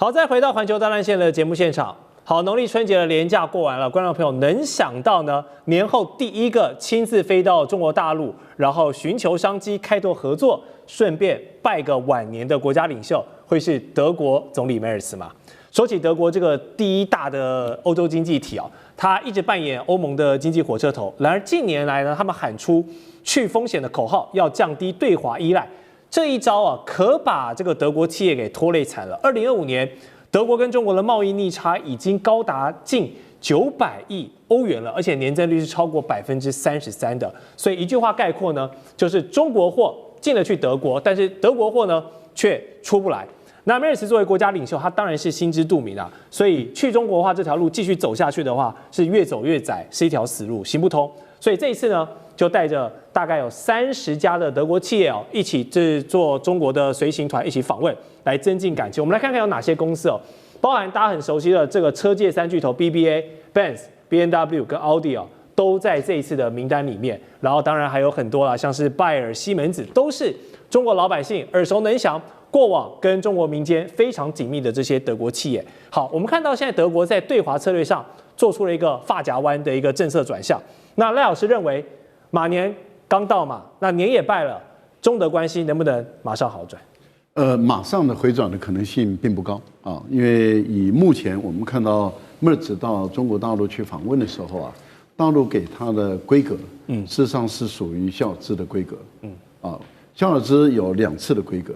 好，再回到環球大亂線的節目現場。好，農曆春節的連假過完了，觀眾朋友能想到呢，年後第一個親自飛到中國大陸，然後尋求商機、開拓合作，順便拜個晚年的國家領袖，會是德國總理梅爾斯嗎？說起德國這個第一大的歐洲經濟體啊，他一直扮演歐盟的經濟火車頭。然而近年來呢，他們喊出去風險的口號，要降低對華依賴。這一招啊，可把這個德國企業給拖累慘了。2025年，德國跟中國的貿易逆差已經高達近900億歐元了，而且年增率是超過33%的。所以一句話概括呢，就是中國貨進了去德國，但是德國貨呢卻出不來。那梅爾斯作為國家領袖，他當然是心知肚明啊。所以去中國化這條路繼續走下去的話，是越走越窄，是一條死路，行不通。所以這一次呢，就帶着大概有30家的德國企業一起制作中國的隨行團一起訪問，來增進感情。我們來看看有哪些公司包含大家很熟悉的這個車界三巨頭 BBA、Benz、BMW 跟奧迪都在這一次的名單裡面。然後當然還有很多啦，像是拜耳、西門子，都是中國老百姓耳熟能詳，過往跟中國民間非常緊密的這些德國企業。好，我們看到現在德國在對華策略上做出了一個髮夾彎的一個政策轉向。那賴老師認為，馬年剛到嘛，那年也拜了，中德關係能不能馬上好轉？馬上的回轉的可能性並不高啊，因為以目前我們看到梅爾斯到中國大陸去訪問的時候啊，大陸給他的規格，事實上是屬於肖爾茲的規格，肖爾茲有2次的規格。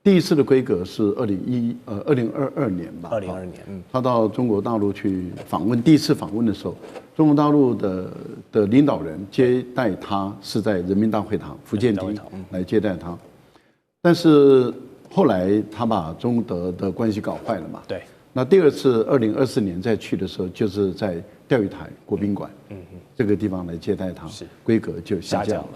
第一次的規格是2022年吧，2022年，他到中國大陸去訪問，第一次訪問的時候，中國大陸的領導人接待他是在人民大會堂福建廳來接待他，但是後來他把中德的關係搞壞了嘛，對，那第2次2024年再去的時候，就是在釣魚台國賓館，這個地方來接待他，規格就下降了。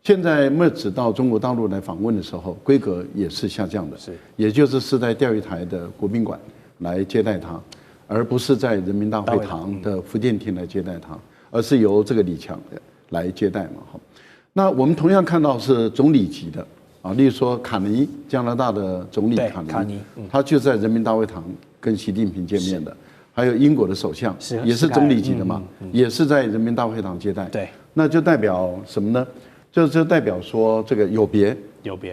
現在梅爾斯到中國大陸來訪問的時候，規格也是下降的，也就是在釣魚台的國賓館來接待他，而不是在人民大會堂的福建廳來接待他，而是由這個李強來接待嘛。那我們同樣看到是總理級的啊，例如說卡尼，加拿大的總理卡尼，他就在人民大會堂跟習近平見面的，還有英國的首相也是總理級的嘛，也是在人民大會堂接待，對，那就代表什麼呢？就代表說這個有別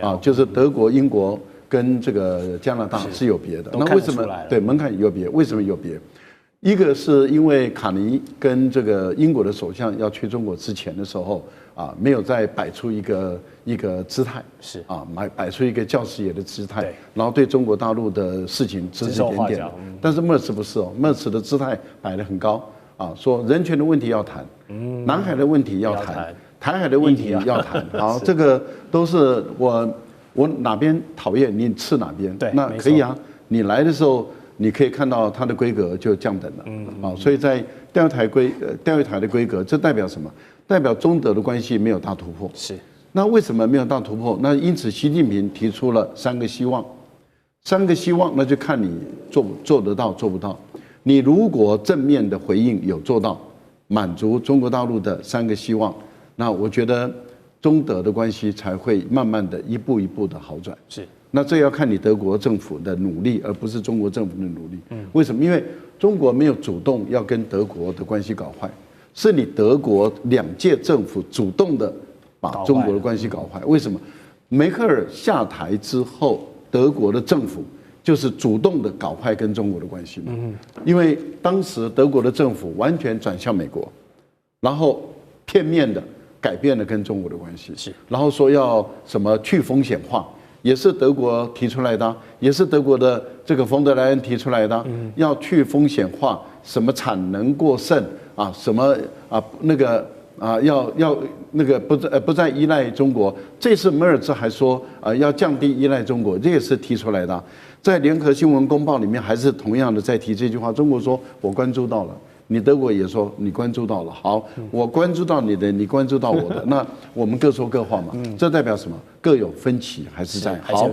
啊，就是德國、英國跟這個加拿大是有別的。那為什麼？對，門檻有別，為什麼有別？一個是因為卡尼跟這個英國的首相要去中國之前的時候啊，沒有再擺出一個姿態，是啊，擺出一個教師爺的姿態，然後對中國大陸的事情指指點點。但是梅爾斯不是梅爾斯的姿態擺得很高啊，說人權的問題要談，南海的問題要談。台海的問題要談，好，這個都是我哪邊討厭你吃哪邊，那可以啊。你來的時候，你可以看到它的規格就降等了，所以在釣魚台的規格，這代表什麼？代表中德的關係沒有大突破。是，那為什麼沒有大突破？那因此習近平提出了3個希望，3個希望，那就看你做得到做不到。你如果正面的回應有做到，滿足中國大陸的3個希望。那我覺得中德的關係才會慢慢的一步一步的好轉。是，那這要看你德國政府的努力，而不是中國政府的努力。為什麼？因為中國沒有主動要跟德國的關係搞壞，是你德國2屆政府主動的把中國的關係搞壞。為什麼？梅克爾下台之後，德國的政府就是主動的搞壞跟中國的關係嘛。因為當時德國的政府完全轉向美國，然後片面的改變了跟中國的關係，然後說要什麼去風險化，也是德國提出來的，也是德國的這個馮德萊恩提出來的，要去風險化，什麼產能過剩啊，什麼啊那個啊要那個不再依賴中國。這次梅爾斯還說要降低依賴中國，這也是提出來的，在聯合新聞公報裡面還是同樣的在提這句話。中國說我關注到了。你德國也說你關注到了，好，我關注到你的，你關注到我的，那我們各說各話嘛，這代表什麼？各有分歧還是在？好，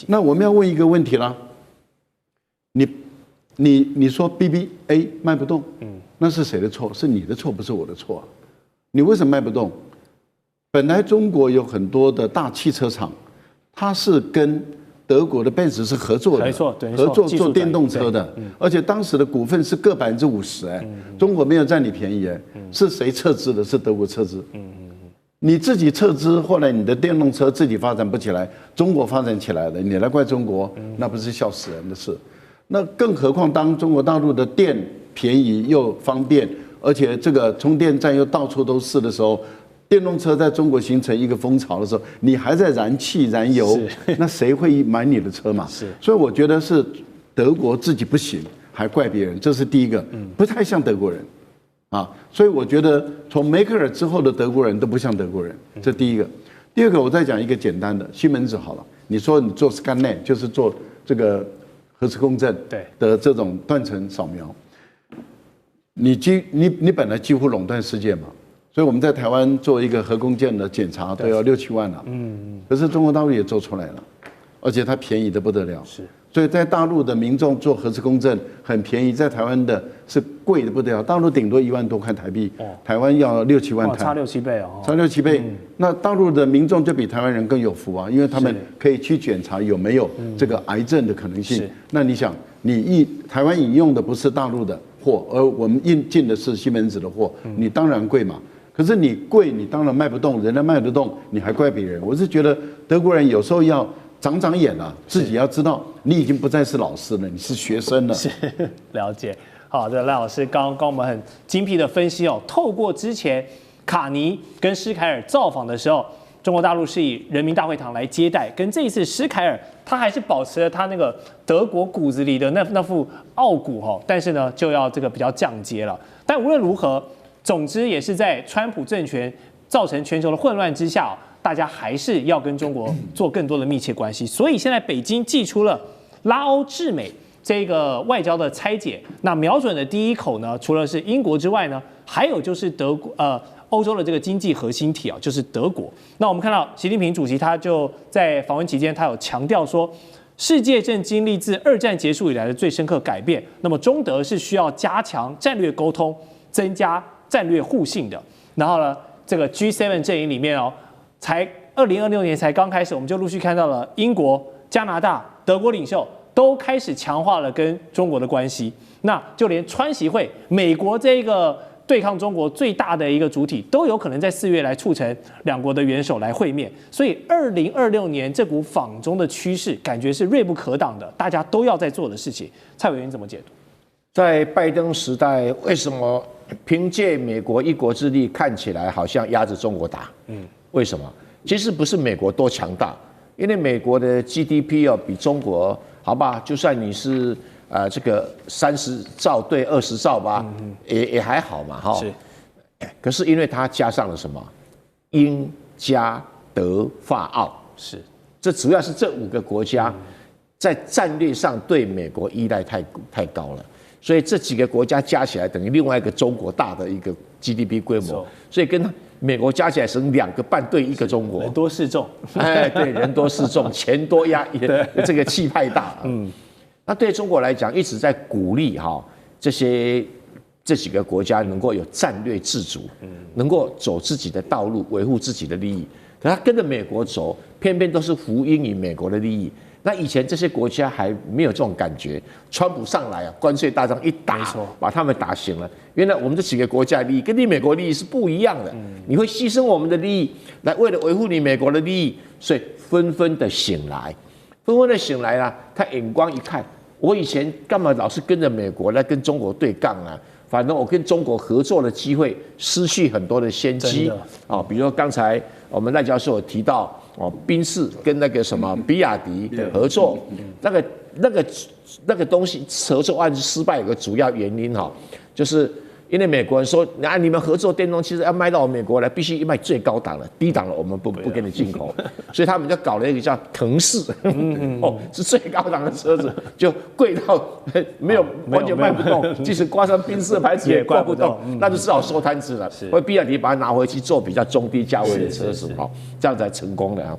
那我們要問一個問題啦，你說 BBA 賣不動，那是誰的錯？是你的錯，不是我的錯啊。你為什麼賣不動？本來中國有很多的大汽車廠，它是跟德國的 Benz 是合作的，沒錯，合作做電動車的，而且當時的股份是各50%，中國沒有佔你便宜，是誰撤資的？是德國撤資。你自己撤資，後來你的電動車自己發展不起來，中國發展起來了，你來怪中國，那不是笑死人的事。那更何況當中國大陸的電便宜又方便，而且這個充電站又到處都是的時候，電動車在中國形成一個風潮的時候，你還在燃氣燃油，那誰會買你的車嘛？所以我覺得是德國自己不行，還怪別人，這是第一個，不太像德國人啊。所以我覺得從梅克爾之後的德國人都不像德國人，這第一個。第二個，我再講一個簡單的，西門子好了，你說你做 ScanNet 就是做這個核磁共振的這種斷層掃描，你本來幾乎壟斷世界嘛。所以我們在台灣做一個核工件的檢查都要6、7萬了，可是中國大陸也做出來了，而且它便宜得不得了。所以在大陸的民眾做核磁共振很便宜，在台灣的是貴得不得了。大陸頂多1萬多塊台幣，台灣要6、7萬台，差6、7倍哦，差6、7倍。那大陸的民眾就比台灣人更有福啊，因為他們可以去檢查有沒有這個癌症的可能性。那你想，台灣引用的不是大陸的貨，而我們進的是西門子的貨，你當然貴嘛。可是你貴，你當然賣不動，人家賣得動，你還怪別人。我是覺得德國人有時候要長眼啊，自己要知道，你已經不再是老師了，你是學生了。是，了解。好的，賴老師剛我們很精闢的分析哦，透過之前卡尼跟施凱爾造訪的時候，中國大陸是以人民大會堂來接待，跟這一次施凱爾他還是保持了他那個德國骨子裡的那副傲骨哈，但是呢就要這個比較降階了。但無論如何。總之，也是在川普政權造成全球的混亂之下，大家還是要跟中国做更多的密切關係。所以現在北京祭出了拉歐制美這個外交的拆解，那瞄準的第一口呢，除了是英國之外呢，還有就是歐洲的這個經濟核心體啊，就是德國。那我們看到習近平主席他就在訪問期間，他有強調說，世界正經歷自2戰結束以來的最深刻改變，那麼中德是需要加強戰略溝通，增加戰略互信的。然後呢，這個 G7 陣營裡面哦，才2026年才剛開始，我們就陸續看到了英國、加拿大、德國領袖都開始強化了跟中國的關係。那就連川習會，美國這個對抗中國最大的一個主體，都有可能在4月來促成兩國的元首來會面。所以2026年這股訪中的趨勢，感覺是銳不可擋的，大家都要在做的事情。蔡委員怎麼解讀？在拜登時代，為什麼憑借美國一國之力看起來好像壓着中國打？為什麼？其實不是美國多強大，因為美國的 GDP 要比中國好吧，就算你是這個30兆對20兆吧，也還好嘛哈。是。可是因為它加上了什麼？英加德法澳，是。這主要是這5個國家在戰略上對美國依賴太高了。所以這幾個國家加起來等於另外一個中國大的一個 GDP 規模，所以跟美國加起來成2個半對1個中國，人多勢眾，哎，對，人多勢眾，錢多壓，這個氣派大。那對中國來講，一直在鼓勵這幾個國家能夠有戰略自主，能夠走自己的道路，維護自己的利益。可他跟着美國走，偏偏都是服膺於美國的利益。那以前這些國家還沒有這種感覺，川普上來啊，關稅大戰一打，把他們打醒了。原來我們這幾個國家的利益跟你美國利益是不一樣的，你會犧牲我們的利益來為了維護你美國的利益，所以紛紛的醒來，啊，他眼光一看，我以前幹嘛老是跟着美國來跟中國對槓啊？反正我跟中國合作的機會失去很多的先機啊，比如說剛才我們賴教授有提到。賓士跟那個什麼比亞迪合作，那個東西合作案失敗有個主要原因就是因為美國人說你們合作電動汽車要賣到美國來，必須賣最高檔的，低檔的我們不給你進口，所以他們就搞了一個叫騰勢，是最高檔的車子，就貴到沒有完全賣不動，即使掛上賓士的牌子也掛不動，那就只好收攤子了。所以比亞迪把它拿回去做比較中低價位的車子，這樣才成功的。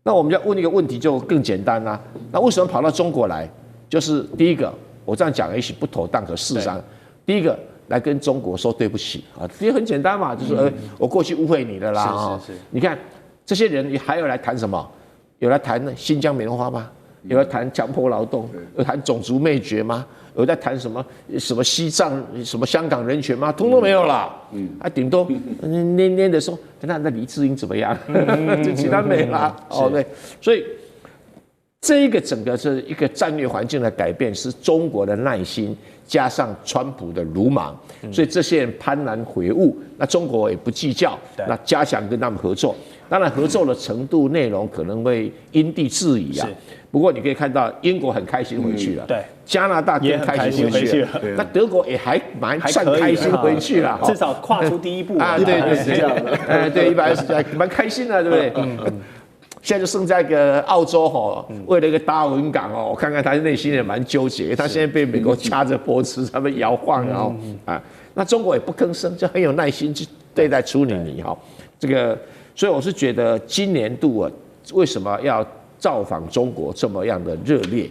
那我們要問一個問題就更簡單啦，那為什麼跑到中國來？就是第一個，我這樣講也許不妥當，可事實上，第一個。來跟中國說對不起啊，其實很簡單嘛，就是我過去誤會你了啦。是。你看這些人還有來談什麼？有來談新疆棉花嗎？有要談強迫勞動，有談種族滅絕嗎？有在談什麼西藏、什麼香港人權嗎？通通沒有啦。頂多黏的說，那李智英怎麼樣？就其他沒啦。對，所以這一個整個是一個戰略環境的改變，是中國的耐心加上川普的魯莽，所以這些人幡然悔悟。那中國也不計較，那加強跟他們合作。當然，合作的程度、內容可能會因地制宜啊。不過你可以看到，英國很開心回去了，对，加拿大更開心回去了，那德國也還蠻算開心回去了，至少跨出第一步啊。對，是這樣。对，一般是蠻開心的，對不對？現在就剩下一個澳洲哈，為了一個達爾文港哦，我看看他內心也蠻糾結，他現在被美國掐着脖子，他們搖晃啊。那中國也不吭聲，就很有耐心去對待處理你哈。這個，所以我是覺得今年度啊，為什麼要造訪中國這麼樣的熱烈？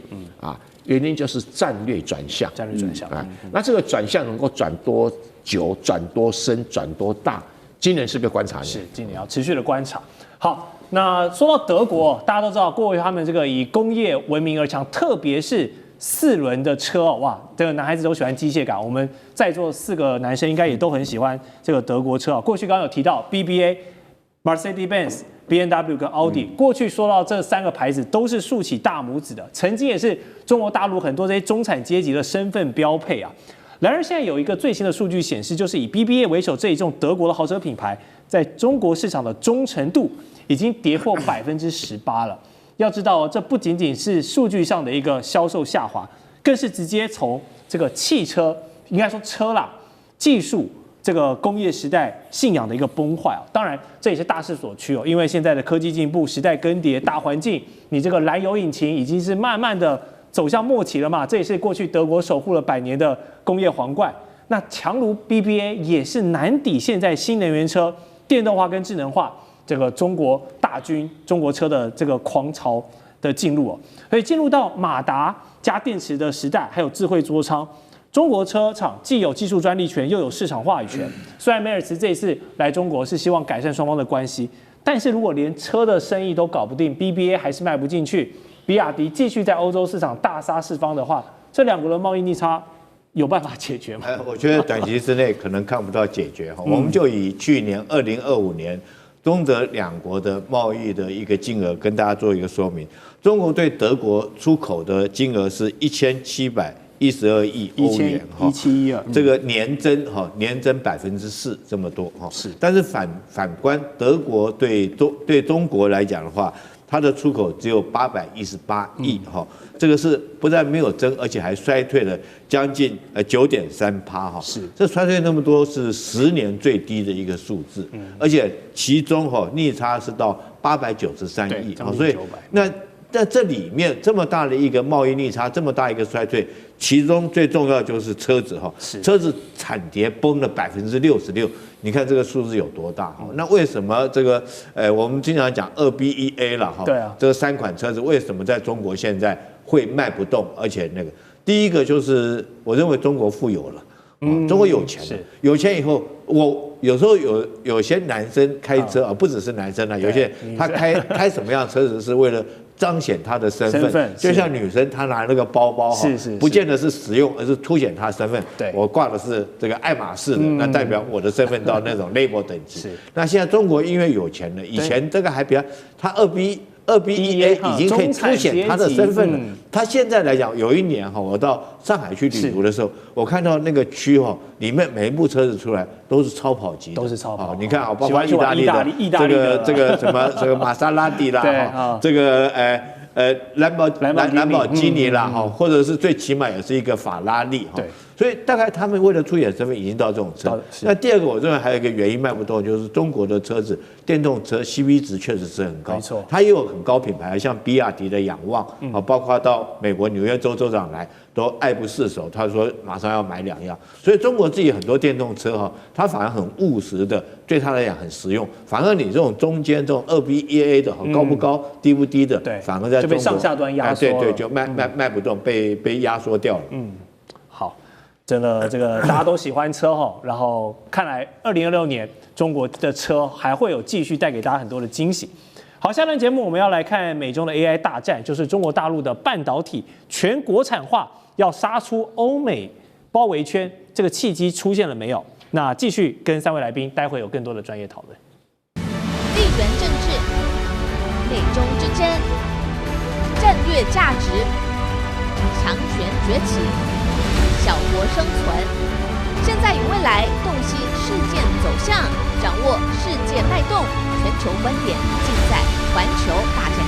原因就是戰略轉向。戰略轉向啊，那這個轉向能夠轉多久、轉多深、轉多大？今年是個觀察年，是今年要持續的觀察。好，那說到德國，大家都知道过去他們這個以工業聞名而強，特別是4輪的車哦，哇，這個男孩子都喜歡機械感。我們在座4個男生應該也都很喜歡這個德國車啊。過去剛剛有提到 BBA、Mercedes-Benz、BMW 跟奧迪，過去說到這3個牌子都是豎起大拇指的，曾經也是中國大陸很多這些中產階級的身份標配啊。然而，現在有一個最新的數據顯示，就是以 BBA 為首這一眾德國的豪車品牌，在中國市場的忠誠度已經跌破18%了。要知道，這不僅僅是數據上的一個銷售下滑，更是直接從這個汽車，應該說車啦，技術這個工業時代信仰的一個崩壞啊。當然，這也是大勢所趨哦，因為現在的科技進步、時代更迭、大環境，你這個燃油引擎已經是慢慢的走向末期了嘛，這也是過去德國守護了100年的工業皇冠。那強如 BBA 也是難抵現在新能源車、電動化跟智能化這個中國大軍、中國車的這個狂潮的進入哦。所以進入到馬達加電池的時代，還有智慧座艙，中國車廠既有技術專利權，又有市場話語權。雖然梅爾斯這一次來中國是希望改善雙方的關係，但是如果連車的生意都搞不定 ，BBA 還是賣不進去。比亞迪繼續在歐洲市場大殺四方的話，這2國的貿易逆差有辦法解決嗎？我覺得短期之內可能看不到解決哈。我們就以去年2025年中德2國的貿易的一個金額跟大家做一個說明。中國對德國出口的金額是1712億歐元哈，1712，這個年增4%這麼多哈。是，但是反觀德國對中國來講的話，它的出口只有818億哈，這個是不但沒有增，而且還衰退了將近9.3%哈。是，這衰退那麼多是10年最低的一個數字，而且其中逆差是到893億，所以那在這裡面這麼大的一個貿易逆差，這麼大一個衰退，其中最重要就是車子哈，車子慘跌崩了66%，你看這個數字有多大哈？那為什麼這個我們經常講2BEA 了哈？對啊，這3款車子為什麼在中國現在會賣不動？而且那個第一個就是我認為中國富有了，中國有錢了，有錢以後我。有時候有些男生開車啊，不只是男生啊，有些他開什麼樣的車子是為了彰顯他的身份，就像女生她拿那個包包哈，不見得是實用，而是凸顯她的身份。我掛的是這個愛馬仕的，那代表我的身份到那種 label 等級。那現在中國因為有錢了，以前這個還比較，他2BEA 已經可以凸顯他的身份了。他現在來講，有一年哈，我到上海去旅遊的時候，我看到那個區哈，裡面每一部車子出來都是超跑級，都是超跑。你看啊，包括意大利的這個什麼瑪莎拉蒂啦，這個蘭博基尼啦，哈，或者是最起碼也是一個法拉利哈。所以大概他們為了凸顯身份，已經到這種程度。那第二個，我認為還有一個原因賣不動，就是中國的車子電動車 CP 值確實是很高，沒錯，它也有很高品牌，像比亞迪的仰望啊，包括到美國紐約州州長來都愛不釋手，他說馬上要買2樣。所以中國自己很多電動車哈，它反而很務實的，對他來講很實用。反而你這種中間這種2BEA 的高不高、低不低的，反而在中国就被上下端壓縮了，對，就賣不動，被壓縮掉了。好。真的，這個大家都喜歡車哈，然後看來2026年中國的車還會有繼續帶給大家很多的驚喜。好，下段節目我們要來看美中的 AI 大戰，就是中國大陸的半導體全國產化要殺出歐美包圍圈，這個契機出現了沒有？那繼續跟3位來賓，待會有更多的專業討論。地緣政治、美中之爭、戰略價值、強權崛起、小國生存，現在與未來洞悉事件走向，掌握世界脈動，全球觀點盡在環球大戰。